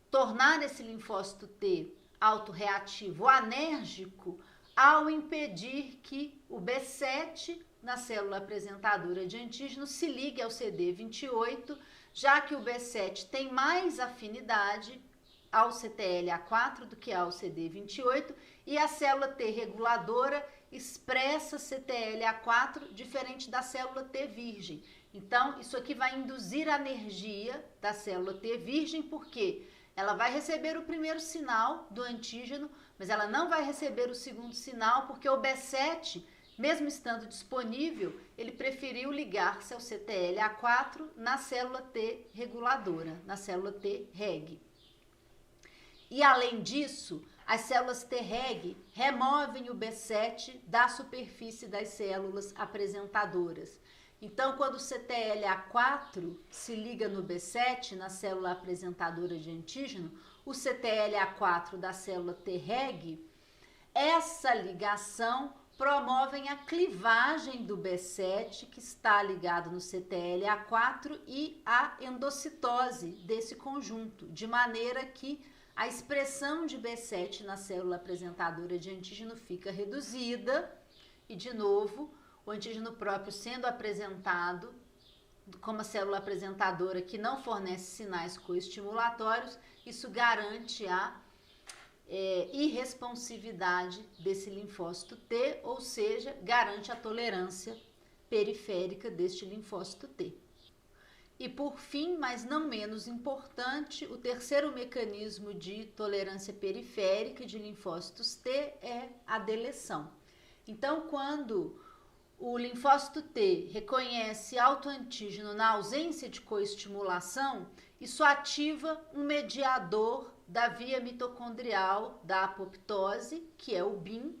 tornar esse linfócito T autorreativo anérgico ao impedir que o B7 na célula apresentadora de antígeno se ligue ao CD28, já que o B7 tem mais afinidade ao CTLA4 do que ao CD28 e a célula T reguladora expressa CTLA4 diferente da célula T virgem. Então, isso aqui vai induzir a anergia da célula T virgem, porque ela vai receber o primeiro sinal do antígeno, mas ela não vai receber o segundo sinal, porque o B7, mesmo estando disponível, ele preferiu ligar-se ao CTLA4 na célula T reguladora, na célula T reg. E além disso, as células Treg removem o B7 da superfície das células apresentadoras. Então, quando o CTLA4 se liga no B7, na célula apresentadora de antígeno, o CTLA4 da célula Treg, essa ligação promove a clivagem do B7, que está ligado no CTLA4, e a endocitose desse conjunto, de maneira que a expressão de B7 na célula apresentadora de antígeno fica reduzida e, de novo, o antígeno próprio sendo apresentado como a célula apresentadora que não fornece sinais coestimulatórios, isso garante a irresponsividade desse linfócito T, ou seja, garante a tolerância periférica deste linfócito T. E por fim, mas não menos importante, o terceiro mecanismo de tolerância periférica de linfócitos T é a deleção. Então, quando o linfócito T reconhece autoantígeno na ausência de coestimulação, isso ativa um mediador da via mitocondrial da apoptose, que é o BIM.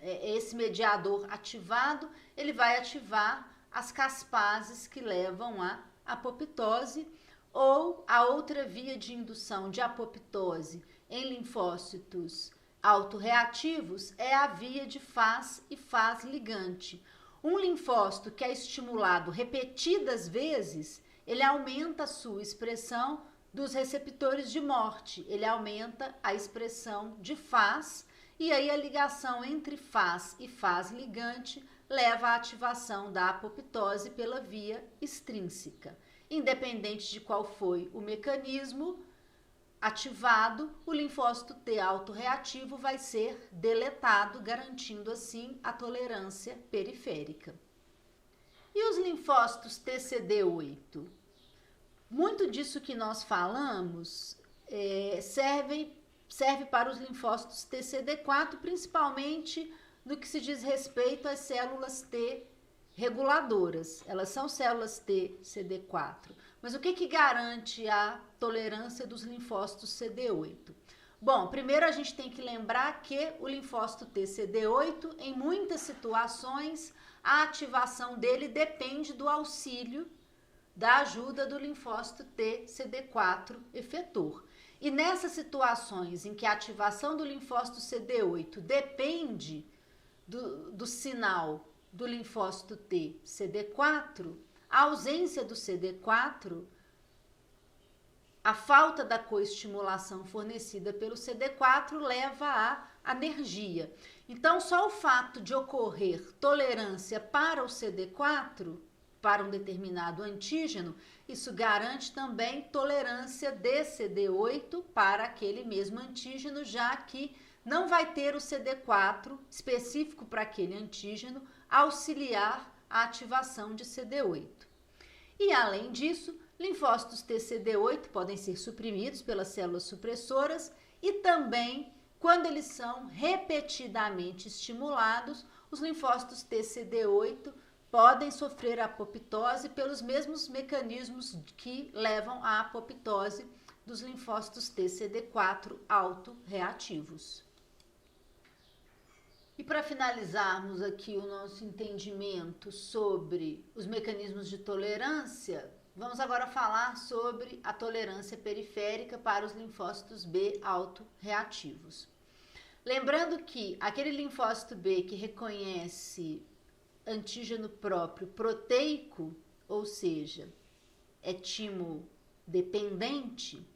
Esse mediador ativado, ele vai ativar as caspases que levam à apoptose, ou a outra via de indução de apoptose em linfócitos autorreativos é a via de Fas e Fas ligante. Um linfócito que é estimulado repetidas vezes, ele aumenta a sua expressão dos receptores de morte, ele aumenta a expressão de Fas, e aí a ligação entre Fas e Fas ligante leva à ativação da apoptose pela via extrínseca. Independente de qual foi o mecanismo, ativado, o linfócito T autorreativo vai ser deletado, garantindo assim a tolerância periférica. E os linfócitos TCD8? Muito disso que nós falamos serve para os linfócitos TCD4, principalmente no que se diz respeito às células T reguladoras. Elas são células T CD4. Mas o que garante a tolerância dos linfócitos CD8? Bom, primeiro a gente tem que lembrar que o linfócito TCD8, em muitas situações, a ativação dele depende do auxílio, da ajuda do linfócito TCD4 efetor. E nessas situações em que a ativação do linfócito CD8 depende do sinal do linfócito T CD4, a ausência do CD4, a falta da coestimulação fornecida pelo CD4 leva à anergia. Então, só o fato de ocorrer tolerância para o CD4, para um determinado antígeno, isso garante também tolerância de CD8 para aquele mesmo antígeno, já que não vai ter o CD4 específico para aquele antígeno auxiliar a ativação de CD8. E além disso, linfócitos TCD8 podem ser suprimidos pelas células supressoras e também, quando eles são repetidamente estimulados, os linfócitos TCD8 podem sofrer apoptose pelos mesmos mecanismos que levam à apoptose dos linfócitos TCD4 autorreativos. E para finalizarmos aqui o nosso entendimento sobre os mecanismos de tolerância, vamos agora falar sobre a tolerância periférica para os linfócitos B autorreativos. Lembrando que aquele linfócito B que reconhece antígeno próprio proteico, ou seja, é timo dependente,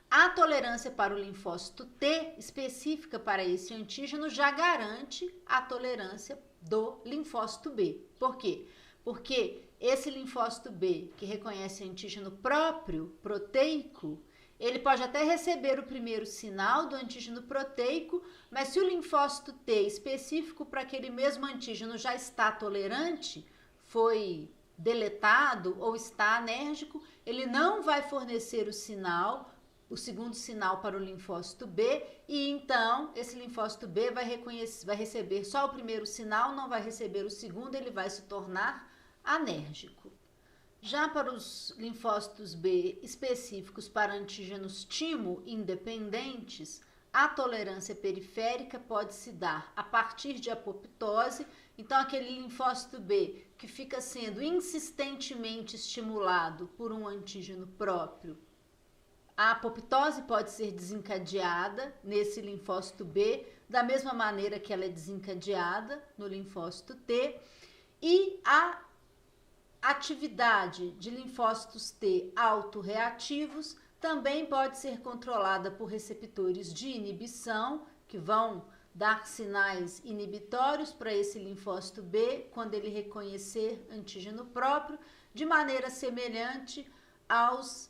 a tolerância para o linfócito T, específica para esse antígeno, já garante a tolerância do linfócito B. Por quê? Porque esse linfócito B, que reconhece antígeno próprio, proteico, ele pode até receber o primeiro sinal do antígeno proteico, mas se o linfócito T específico para aquele mesmo antígeno já está tolerante, foi deletado ou está anérgico, ele não vai fornecer o segundo sinal para o linfócito B, e então esse linfócito B vai receber só o primeiro sinal, não vai receber o segundo, ele vai se tornar anérgico. Já para os linfócitos B específicos para antígenos timo independentes, a tolerância periférica pode se dar a partir de apoptose. Então, aquele linfócito B que fica sendo insistentemente estimulado por um antígeno próprio, a apoptose pode ser desencadeada nesse linfócito B, da mesma maneira que ela é desencadeada no linfócito T, e a atividade de linfócitos T autorreativos também pode ser controlada por receptores de inibição, que vão dar sinais inibitórios para esse linfócito B quando ele reconhecer antígeno próprio, de maneira semelhante aos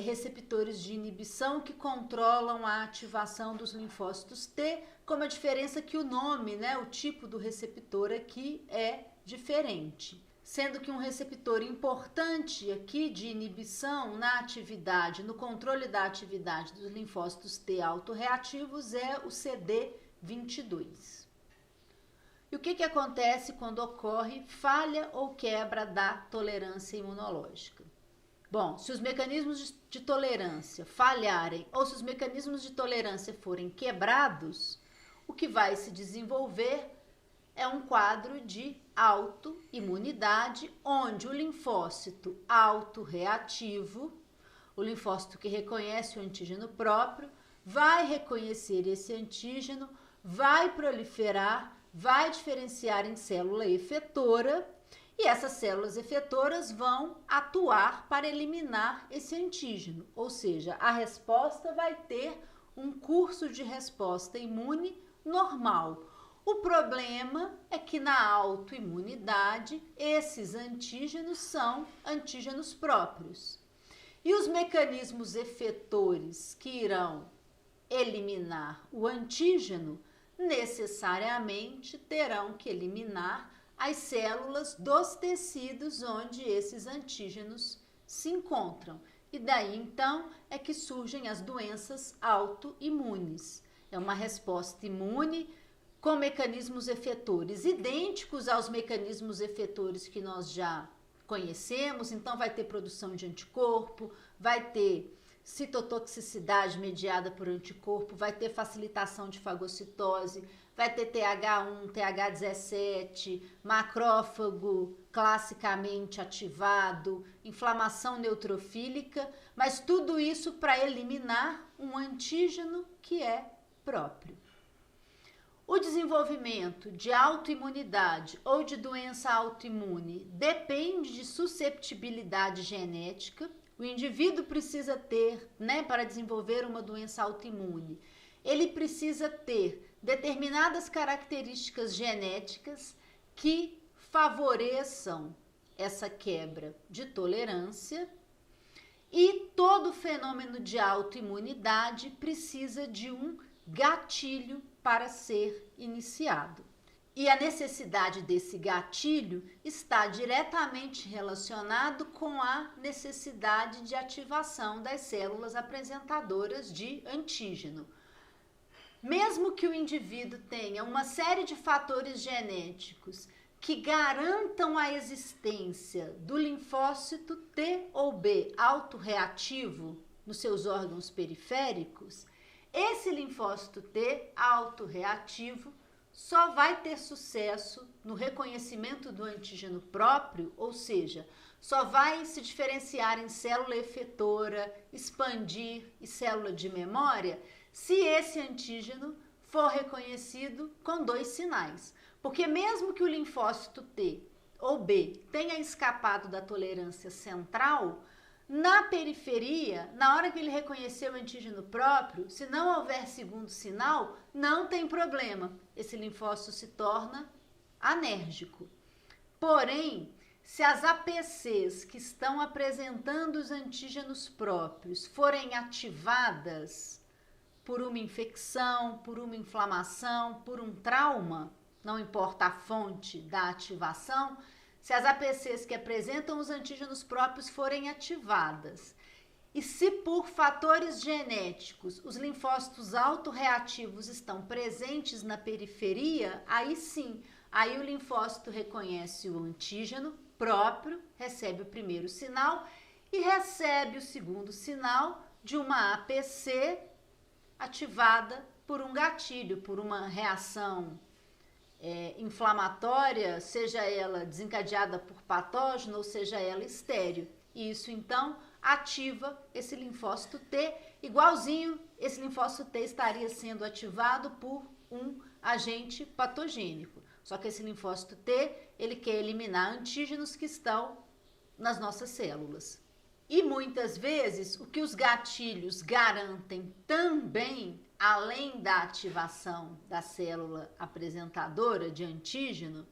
receptores de inibição que controlam a ativação dos linfócitos T, com a diferença que o nome, o tipo do receptor aqui é diferente. Sendo que um receptor importante aqui de inibição na atividade, no controle da atividade dos linfócitos T autorreativos é o CD22. E o que acontece quando ocorre falha ou quebra da tolerância imunológica? Bom, se os mecanismos de tolerância falharem ou se os mecanismos de tolerância forem quebrados, o que vai se desenvolver é um quadro de autoimunidade, onde o linfócito autorreativo, o linfócito que reconhece o antígeno próprio, vai reconhecer esse antígeno, vai proliferar, vai diferenciar em célula efetora, e essas células efetoras vão atuar para eliminar esse antígeno, ou seja, a resposta vai ter um curso de resposta imune normal. O problema é que na autoimunidade, esses antígenos são antígenos próprios. E os mecanismos efetores que irão eliminar o antígeno necessariamente terão que eliminar as células dos tecidos onde esses antígenos se encontram. E daí então é que surgem as doenças autoimunes. É uma resposta imune com mecanismos efetores idênticos aos mecanismos efetores que nós já conhecemos. Então vai ter produção de anticorpo, vai ter citotoxicidade mediada por anticorpo, vai ter facilitação de fagocitose, vai ter TH1, TH17, macrófago classicamente ativado, inflamação neutrofílica, mas tudo isso para eliminar um antígeno que é próprio. O desenvolvimento de autoimunidade ou de doença autoimune depende de susceptibilidade genética. O indivíduo precisa ter, para desenvolver uma doença autoimune, ele precisa ter determinadas características genéticas que favoreçam essa quebra de tolerância, e todo fenômeno de autoimunidade precisa de um gatilho para ser iniciado. E a necessidade desse gatilho está diretamente relacionado com a necessidade de ativação das células apresentadoras de antígeno. Mesmo que o indivíduo tenha uma série de fatores genéticos que garantam a existência do linfócito T ou B autorreativo nos seus órgãos periféricos, esse linfócito T autorreativo só vai ter sucesso no reconhecimento do antígeno próprio, ou seja, só vai se diferenciar em célula efetora, expandir e célula de memória, se esse antígeno for reconhecido com 2 sinais. Porque mesmo que o linfócito T ou B tenha escapado da tolerância central, na periferia, na hora que ele reconhecer o antígeno próprio, se não houver segundo sinal, não tem problema. Esse linfócito se torna anérgico. Porém, se as APCs que estão apresentando os antígenos próprios forem ativadas por uma infecção, por uma inflamação, por um trauma, não importa a fonte da ativação, se as APCs que apresentam os antígenos próprios forem ativadas e se por fatores genéticos os linfócitos autorreativos estão presentes na periferia, aí sim, aí o linfócito reconhece o antígeno próprio, recebe o primeiro sinal e recebe o segundo sinal de uma APC ativada por um gatilho, por uma reação inflamatória, seja ela desencadeada por patógeno ou seja ela estéril. E isso então ativa esse linfócito T, igualzinho esse linfócito T estaria sendo ativado por um agente patogênico. Só que esse linfócito T, ele quer eliminar antígenos que estão nas nossas células. E muitas vezes o que os gatilhos garantem também, além da ativação da célula apresentadora de antígeno,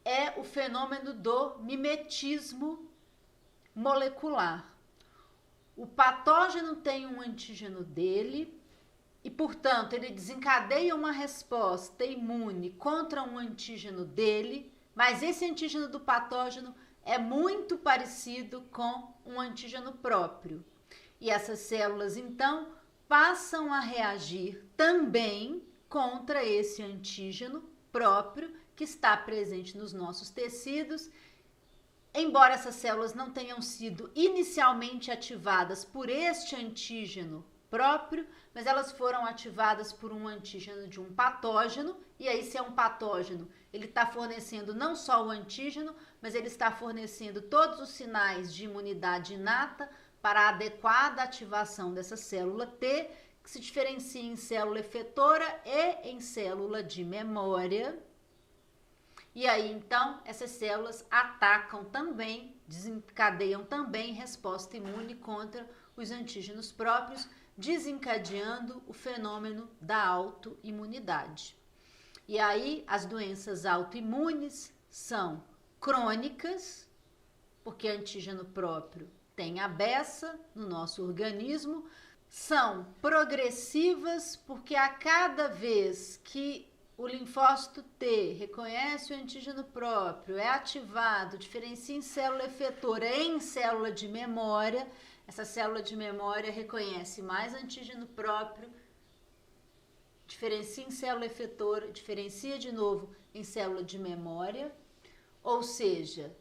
é o fenômeno do mimetismo molecular. O patógeno tem um antígeno dele e, portanto, ele desencadeia uma resposta imune contra um antígeno dele, mas esse antígeno do patógeno é muito parecido com um antígeno próprio. E essas células, então, passam a reagir também contra esse antígeno próprio que está presente nos nossos tecidos. Embora essas células não tenham sido inicialmente ativadas por este antígeno próprio, mas elas foram ativadas por um antígeno de um patógeno, e aí se é um patógeno, ele está fornecendo não só o antígeno, mas ele está fornecendo todos os sinais de imunidade inata para a adequada ativação dessa célula T, que se diferencia em célula efetora e em célula de memória. E aí, então, essas células atacam também, desencadeiam também resposta imune contra os antígenos próprios, desencadeando o fenômeno da autoimunidade. E aí, as doenças autoimunes são crônicas, porque antígeno próprio tem a beça no nosso organismo, são progressivas porque a cada vez que o linfócito T reconhece o antígeno próprio, é ativado, diferencia em célula efetora em célula de memória, essa célula de memória reconhece mais antígeno próprio, diferencia em célula efetora, diferencia de novo em célula de memória, ou seja,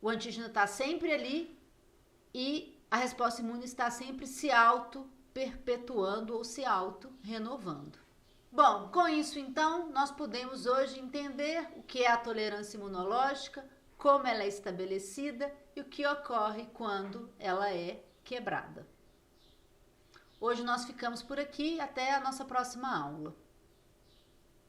o antígeno está sempre ali e a resposta imune está sempre se auto-perpetuando ou se auto-renovando. Bom, com isso então, nós podemos hoje entender o que é a tolerância imunológica, como ela é estabelecida e o que ocorre quando ela é quebrada. Hoje nós ficamos por aqui, até a nossa próxima aula.